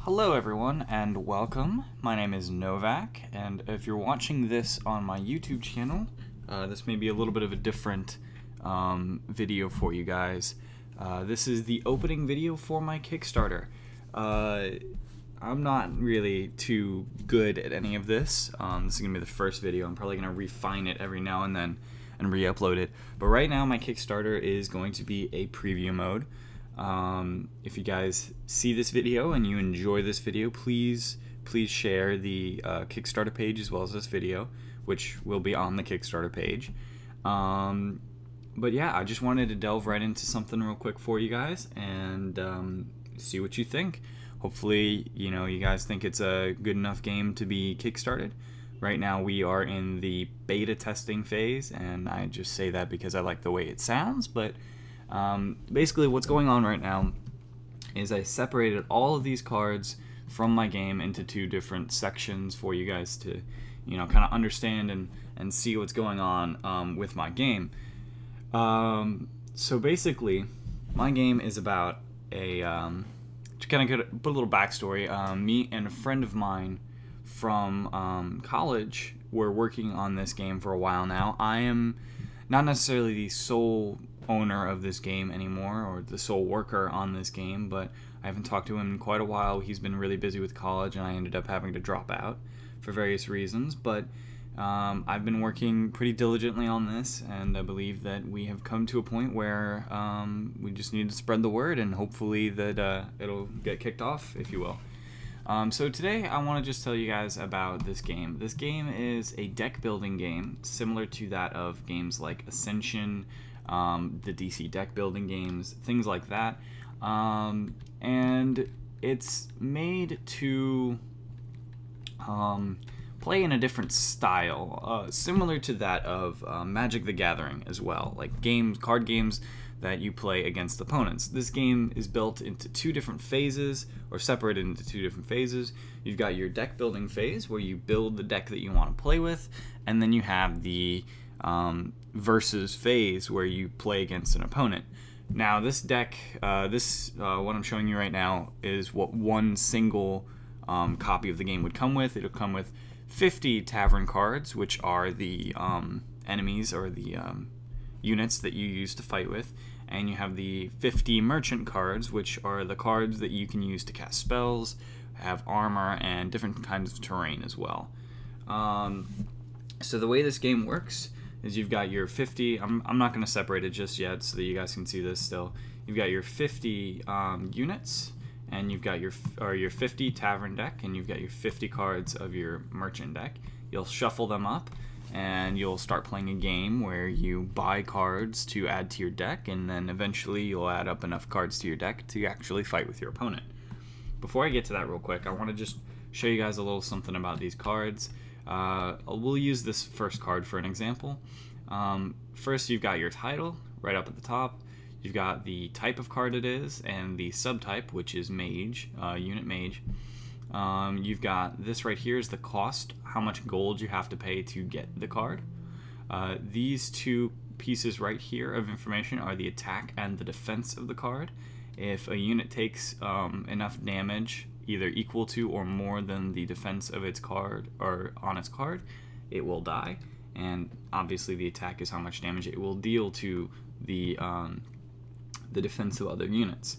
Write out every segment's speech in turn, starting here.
Hello everyone and welcome. My name is Novak, and if you're watching this on my YouTube channel, this may be a little bit of a different video for you guys. This is the opening video for my Kickstarter. I'm not really too good at any of this. This is going to be the first video. I'm probably going to refine it every now and then and re-upload it. But right now my Kickstarter is going to be a preview mode. If you guys see this video and you enjoy this video, please share the Kickstarter page as well as this video, which will be on the Kickstarter page. But yeah, I just wanted to delve right into something real quick for you guys and see what you think. Hopefully, you guys think it's a good enough game to be kickstarted. Right now we are in the beta testing phase, and I just say that because I like the way it sounds, but basically what's going on right now is I separated all of these cards from my game into two different sections for you guys to kind of understand and see what's going on with my game. So basically my game is about to kind of put a little backstory. Me and a friend of mine from college were working on this game for a while now. I am not necessarily the sole owner of this game anymore, or the sole worker on this game, but I haven't talked to him in quite a while. He's been really busy with college, and I ended up having to drop out for various reasons, but I've been working pretty diligently on this, and I believe that we have come to a point where we just need to spread the word, and hopefully that it'll get kicked off, if you will. So today I want to just tell you guys about this game. This game is a deck building game similar to that of games like Ascension, the DC deck building games, things like that, and it's made to play in a different style, similar to that of Magic the Gathering as well, like card games that you play against opponents. This game is built into two different phases, or separated into two different phases. You've got your deck building phase, where you build the deck that you want to play with, and then you have the versus phase, where you play against an opponent. Now this deck, what I'm showing you right now, is what one single copy of the game would come with. It'll come with 50 tavern cards, which are the enemies, or the units that you use to fight with, and you have the 50 merchant cards, which are the cards that you can use to cast spells, have armor, and different kinds of terrain as well. So the way this game works is you've got your 50, I'm not going to separate it just yet so that you guys can see this still. You've got your 50 units, and you've got your 50 tavern deck, and you've got your 50 cards of your merchant deck. You'll shuffle them up, and you'll start playing a game where you buy cards to add to your deck, and then eventually you'll add up enough cards to your deck to actually fight with your opponent. Before I get to that real quick, I want to just show you guys a little something about these cards. We'll use this first card for an example. First, you've got your title right up at the top. You've got the type of card it is, and the subtype, which is mage, unit mage. You've got this right here is the cost, how much gold you have to pay to get the card. These two pieces right here of information are the attack and the defense of the card. If a unit takes enough damage, either equal to or more than the defense of its card, or on its card, it will die. And obviously the attack is how much damage it will deal to the defense of other units.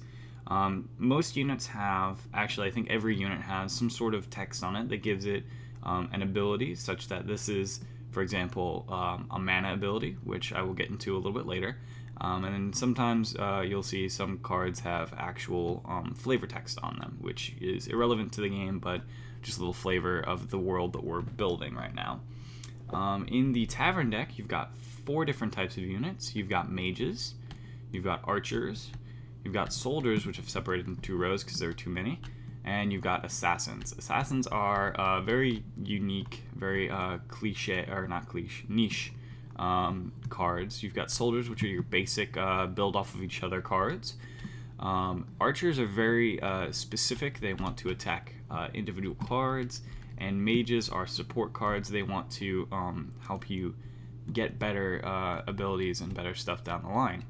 Most units have, actually I think every unit has some sort of text on it that gives it an ability, such that this is, for example, a mana ability, which I will get into a little bit later. And then sometimes you'll see some cards have actual flavor text on them, which is irrelevant to the game, but just a little flavor of the world that we're building right now. In the tavern deck, you've got 4 different types of units. You've got mages, you've got archers, you've got soldiers, which I've separated into 2 rows because there are too many, and you've got assassins. Assassins are very unique, very niche cards. You've got soldiers, which are your basic build off of each other cards. Archers are very specific. They want to attack individual cards, and mages are support cards. They want to help you get better abilities and better stuff down the line.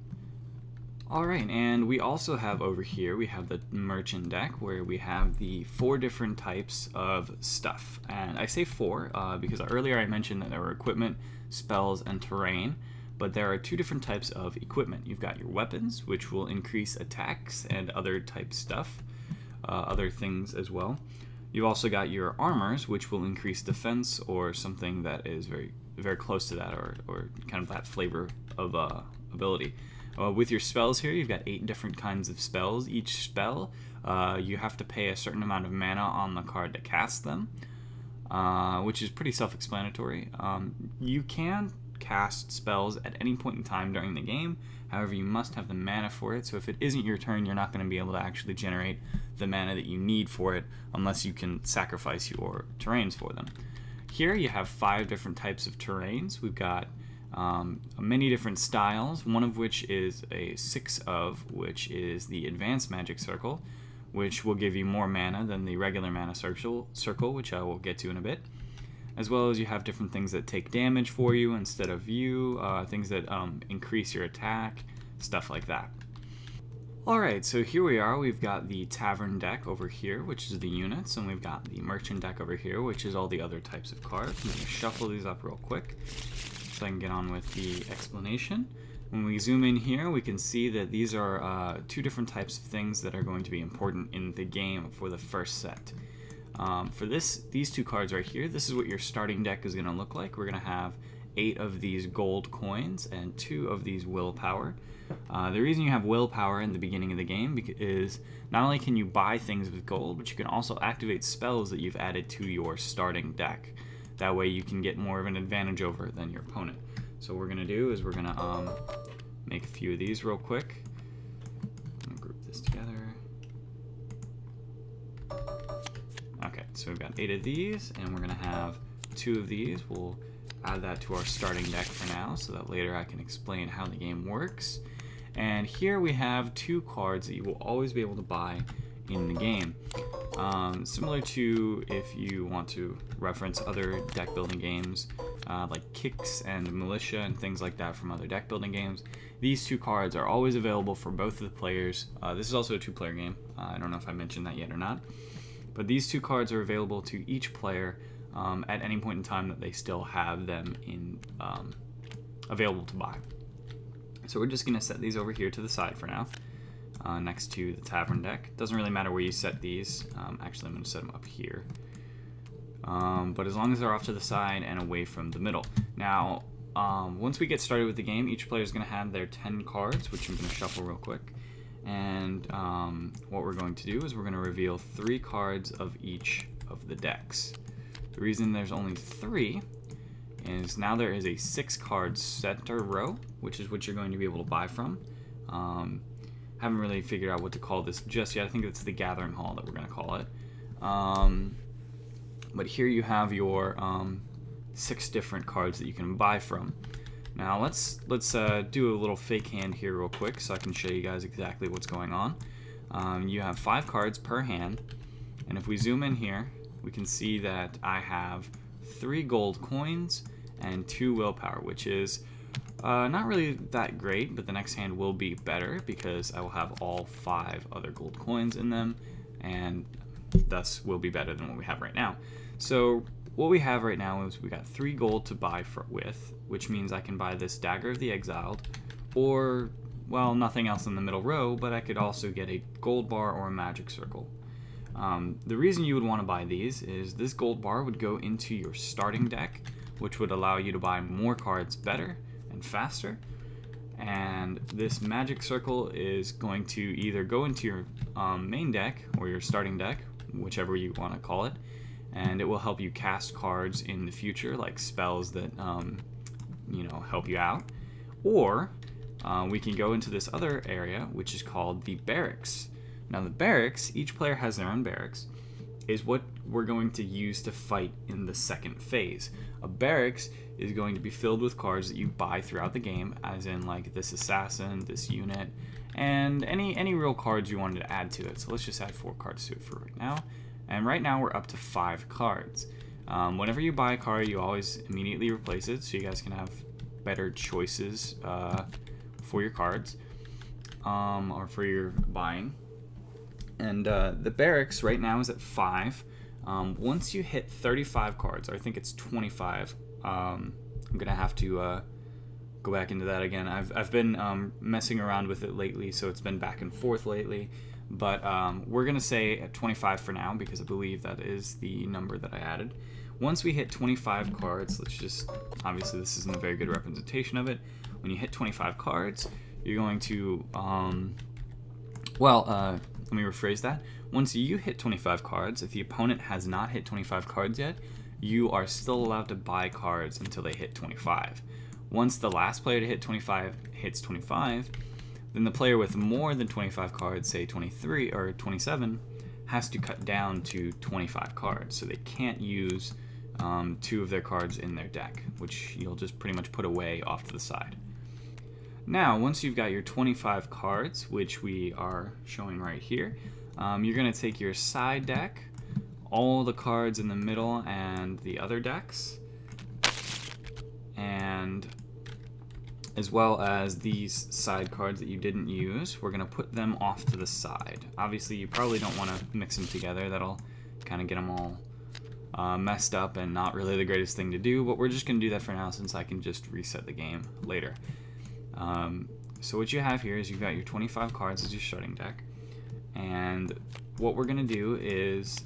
Alright, and we also have over here, we have the merchant deck where we have the 4 different types of stuff. And I say 4 because earlier I mentioned that there were equipment, spells, and terrain, but there are 2 different types of equipment. You've got your weapons, which will increase attacks and other type stuff, other things as well. You've also got your armors, which will increase defense or something that is very close to that, or kind of that flavor of ability. With your spells here, you've got 8 different kinds of spells. Each spell, you have to pay a certain amount of mana on the card to cast them, which is pretty self-explanatory. You can cast spells at any point in time during the game, however you must have the mana for it, so if it isn't your turn, you're not going to be able to actually generate the mana that you need for it unless you can sacrifice your terrains for them. Here you have 5 different types of terrains. We've got many different styles, one of which is a 6 of, which is the Advanced Magic Circle, which will give you more mana than the regular mana circle, which I will get to in a bit. As well as you have different things that take damage for you instead of you, things that increase your attack, stuff like that. Alright, so here we are. We've got the Tavern deck over here, which is the units, and we've got the Merchant deck over here, which is all the other types of cards. I'm going to shuffle these up real quick so I can get on with the explanation. When we zoom in here, we can see that these are 2 different types of things that are going to be important in the game for the first set. For these 2 cards right here, this is what your starting deck is going to look like. We're going to have 8 of these gold coins and 2 of these willpower. The reason you have willpower in the beginning of the game is not only can you buy things with gold, but you can also activate spells that you've added to your starting deck. That way you can get more of an advantage over it than your opponent. So what we're going to do is we're going to make a few of these real quick. I'm going to group this together. Okay, so we've got 8 of these, and we're going to have 2 of these. We'll add that to our starting deck for now, so that later I can explain how the game works. And here we have 2 cards that you will always be able to buy in the game. Similar to if you want to reference other deck building games like Kicks and Militia and things like that from other deck building games, these 2 cards are always available for both of the players. This is also a 2-player game. I don't know if I mentioned that yet or not. But these 2 cards are available to each player at any point in time that they still have them in available to buy. So we're just going to set these over here to the side for now, next to the Tavern deck. Doesn't really matter where you set these. Actually, I'm going to set them up here. But as long as they're off to the side and away from the middle. Now, once we get started with the game, each player is going to have their 10 cards, which I'm going to shuffle real quick. And what we're going to do is we're going to reveal 3 cards of each of the decks. The reason there's only 3 is now there is a 6-card center row, which is what you're going to be able to buy from. Haven't really figured out what to call this just yet. I think it's the Gathering Hall that we're going to call it. But here you have your 6 different cards that you can buy from. Now let's do a little fake hand here real quick so I can show you guys exactly what's going on. You have 5 cards per hand, and if we zoom in here, we can see that I have 3 gold coins and 2 willpower, which is not really that great, but the next hand will be better because I will have all 5 other gold coins in them, and thus will be better than what we have right now. So what we have right now is we got 3 gold to buy with, which means I can buy this Dagger of the Exiled, or, well, nothing else in the middle row, but I could also get a gold bar or a magic circle. The reason you would want to buy these is this gold bar would go into your starting deck, which would allow you to buy more cards better and faster. And this magic circle is going to either go into your main deck or your starting deck, whichever you want to call it, and it will help you cast cards in the future, like spells that help you out. Or we can go into this other area, which is called the barracks. Now the barracks, each player has their own barracks, is what we're going to use to fight in the second phase. A barracks is going to be filled with cards that you buy throughout the game, as in like this assassin, this unit, and any real cards you wanted to add to it. So let's just add 4 cards to it for right now. And right now we're up to 5 cards. Whenever you buy a card, you always immediately replace it so you guys can have better choices for your cards. or for your buying. And the barracks right now is at 5. Once you hit 35 cards, or I think it's 25, I'm gonna have to go back into that again. I've been messing around with it lately, so it's been back and forth lately. But we're gonna say at 25 for now, because I believe that is the number that I added. Once we hit 25 cards, let's just, obviously this isn't a very good representation of it. When you hit 25 cards, you're going to, let me rephrase that. Once you hit 25 cards, if the opponent has not hit 25 cards yet, you are still allowed to buy cards until they hit 25. Once the last player to hit 25 hits 25, then the player with more than 25 cards, say 23 or 27, has to cut down to 25 cards. So they can't use 2 of their cards in their deck, which you'll just pretty much put away off to the side. Now, once you've got your 25 cards, which we are showing right here, you're going to take your side deck, all the cards in the middle and the other decks, and as well as these side cards that you didn't use, we're going to put them off to the side. Obviously, you probably don't want to mix them together. That'll kind of get them all messed up and not really the greatest thing to do, but we're just going to do that for now since I can just reset the game later. So what you have here is you've got your 25 cards as your starting deck, and what we're going to do is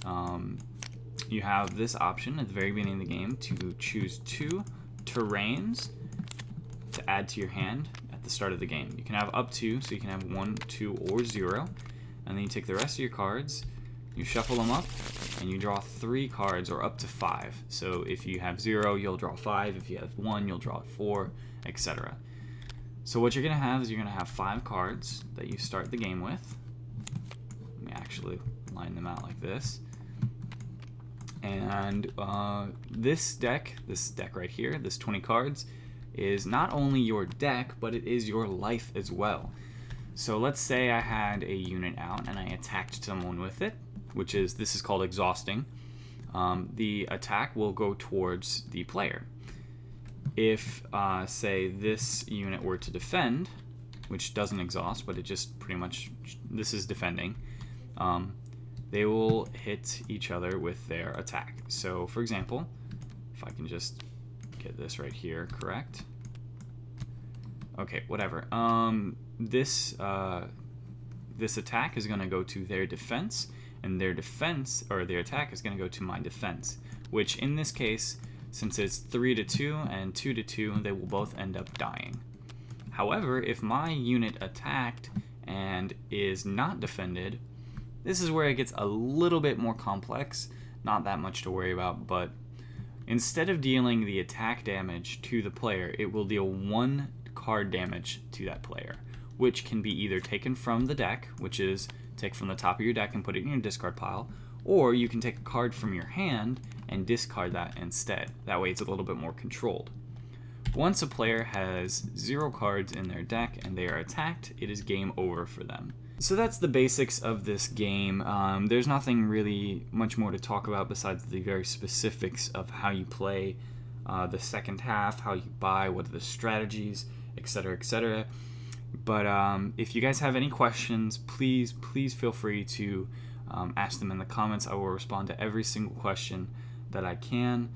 you have this option at the very beginning of the game to choose 2 terrains to add to your hand at the start of the game. You can have up to, so you can have 1, 2, or 0, and then you take the rest of your cards, you shuffle them up, and you draw 3 cards, or up to 5. So if you have 0, you'll draw 5. If you have 1, you'll draw 4, etc. So what you're going to have is you're going to have 5 cards that you start the game with. Let me actually line them out like this. And this deck right here, this 20 cards, is not only your deck, but it is your life as well. So let's say I had a unit out and I attacked someone with it, this is called exhausting. The attack will go towards the player. If, say, this unit were to defend, which doesn't exhaust, but it just pretty much, this is defending, they will hit each other with their attack. So, for example, if I can just get this right here correct. Okay, whatever. This attack is going to go to their defense, and their defense, or their attack, is going to go to my defense, which in this case, since it's 3-2 and 2-2, they will both end up dying. However, if my unit attacked and is not defended, this is where it gets a little bit more complex. Not that much to worry about, but instead of dealing the attack damage to the player, it will deal 1 card damage to that player, which can be either taken from the deck, which is take from the top of your deck and put it in your discard pile, or you can take a card from your hand and discard that instead. That way it's a little bit more controlled. Once a player has 0 cards in their deck and they are attacked, it is game over for them. So that's the basics of this game. There's nothing really much more to talk about besides the very specifics of how you play the second half, how you buy, what are the strategies, etc., etc. But if you guys have any questions, please feel free to ask them in the comments. I will respond to every single question that I can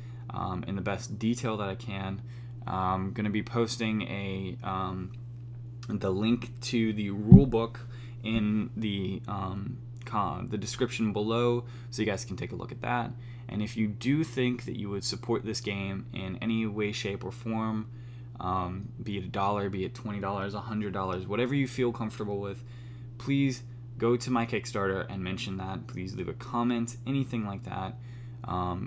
in the best detail that I can. I'm going to be posting the link to the rulebook in the description below, so you guys can take a look at that. And if you do think that you would support this game in any way, shape, or form, be it $1, be it $20, $100, whatever you feel comfortable with, please go to my Kickstarter and mention that. Please leave a comment, anything like that,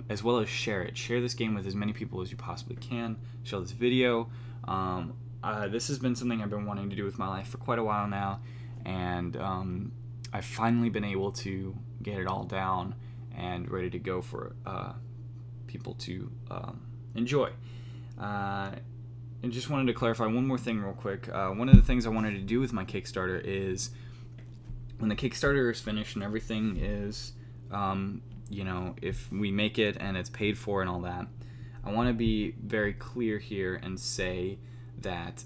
as well as share it. Share this game with as many people as you possibly can. Share this video. This has been something I've been wanting to do with my life for quite a while now, and I've finally been able to get it all down and ready to go for people to enjoy. And just wanted to clarify one more thing real quick. One of the things I wanted to do with my Kickstarter is, when the Kickstarter is finished and everything is, you know, if we make it and it's paid for and all that, I want to be very clear here and say that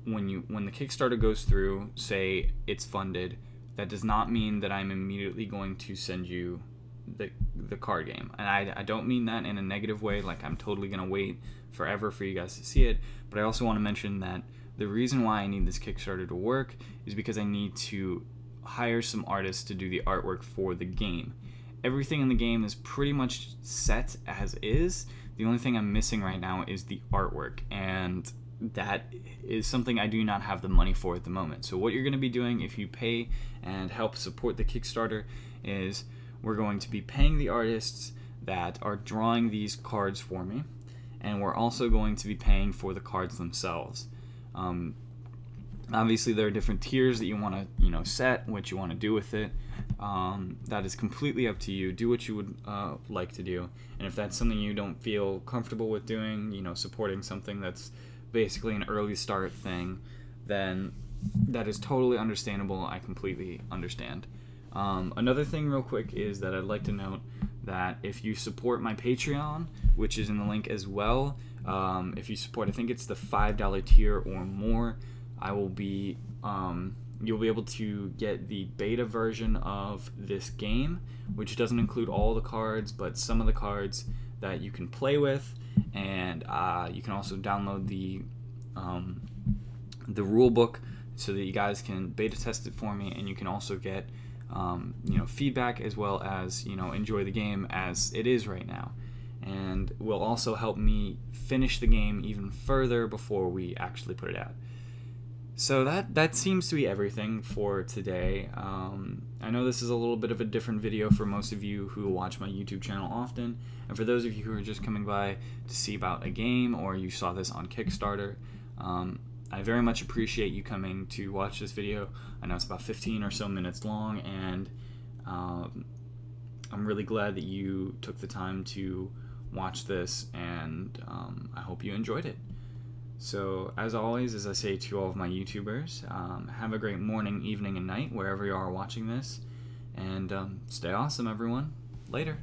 when the Kickstarter goes through, say it's funded, that does not mean that I'm immediately going to send you the card game. And I don't mean that in a negative way, like I'm totally gonna wait forever for you guys to see it, but I also want to mention that the reason why I need this Kickstarter to work is because I need to hire some artists to do the artwork for the game. Everything in the game is pretty much set as is. The only thing I'm missing right now is the artwork, and that is something I do not have the money for at the moment. So what you're going to be doing if you pay and help support the Kickstarter is we're going to be paying the artists that are drawing these cards for me, and we're also going to be paying for the cards themselves. Obviously there are different tiers that you want to set, what you want to do with it. That is completely up to you. Do what you would like to do, and if that's something you don't feel comfortable with doing, supporting something that's basically an early start thing, then that is totally understandable. I completely understand. Another thing real quick is that I'd like to note that if you support my Patreon, which is in the link as well, if you support, I think it's the $5 tier or more, I will be you'll be able to get the beta version of this game, which doesn't include all the cards, but some of the cards that you can play with, and you can also download the rule book so that you guys can beta test it for me, and you can also get feedback as well as enjoy the game as it is right now, and will also help me finish the game even further before we actually put it out. So that seems to be everything for today. I know this is a little bit of a different video for most of you who watch my YouTube channel often, and for those of you who are just coming by to see about a game or you saw this on Kickstarter, I very much appreciate you coming to watch this video. I know it's about 15 or so minutes long, and I'm really glad that you took the time to watch this, and I hope you enjoyed it. So, as always, as I say to all of my YouTubers, have a great morning, evening, and night, wherever you are watching this, and stay awesome, everyone. Later.